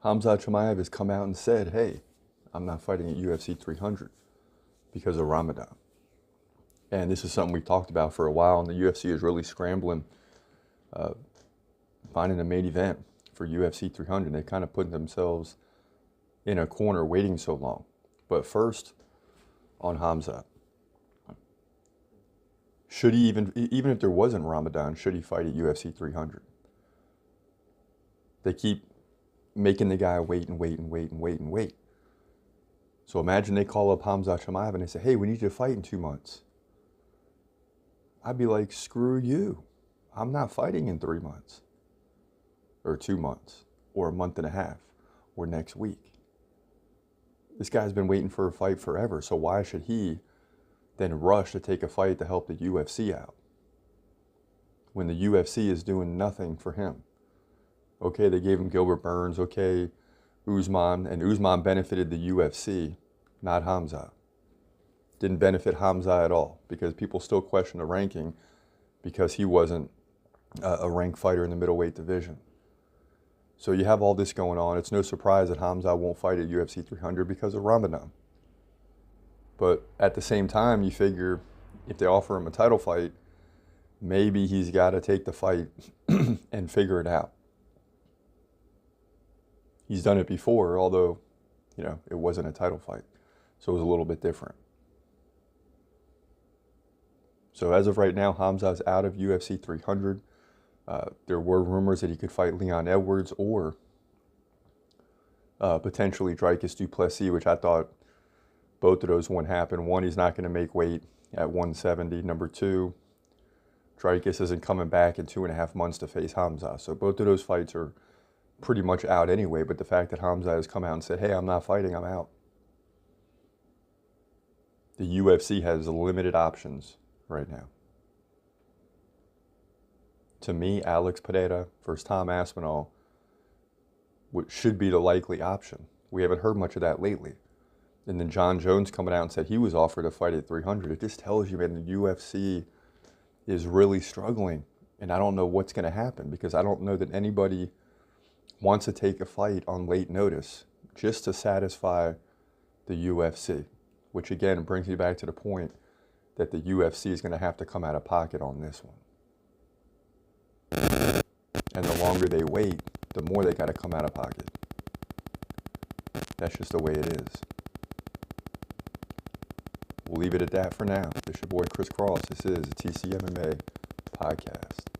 Khamzat Chimaev has come out and said, hey, I'm not fighting at UFC 300 because of Ramadan. And this is something we've talked about for a while, and the UFC is really scrambling, finding a main event for UFC 300. They kind of put themselves in a corner waiting so long. But first, on Khamzat. Should he even if there wasn't Ramadan, should he fight at UFC 300? They keep making the guy wait and wait and wait and wait and wait. So imagine they call up Khamzat Chimaev and they say, hey, we need you to fight in 2 months. I'd be like, screw you. I'm not fighting in 3 months or 2 months or a month and a half or next week. This guy's been waiting for a fight forever, so why should he then rush to take a fight to help the UFC out when the UFC is doing nothing for him? Okay, they gave him Gilbert Burns, okay, Usman, and Usman benefited the UFC, not Khamzat. Didn't benefit Khamzat at all because people still question the ranking because he wasn't a ranked fighter in the middleweight division. So you have all this going on. It's no surprise that Khamzat won't fight at UFC 300 because of Ramadan. But at the same time, you figure if they offer him a title fight, maybe he's got to take the fight and figure it out. He's done it before, although, it wasn't a title fight. So it was a little bit different. So as of right now, Khamzat's out of UFC 300. There were rumors that he could fight Leon Edwards or potentially Dricus du Plessis, which I thought both of those wouldn't happen. One, he's not going to make weight at 170. Number two, Dricus isn't coming back in 2.5 months to face Khamzat. So both of those fights are pretty much out anyway. But the fact that Khamzat has come out and said, hey, I'm not fighting, I'm out. The UFC has limited options right now. To me, Alex Pereira versus Tom Aspinall should be the likely option. We haven't heard much of that lately. And then John Jones coming out and said he was offered a fight at 300. It just tells you, man, the UFC is really struggling. And I don't know what's going to happen because I don't know that anybody wants to take a fight on late notice just to satisfy the UFC. Which again brings me back to the point that the UFC is going to have to come out of pocket on this one. And the longer they wait, the more they got to come out of pocket. That's just the way it is. We'll leave it at that for now. This is your boy Chris Cross. This is the TCMMA podcast.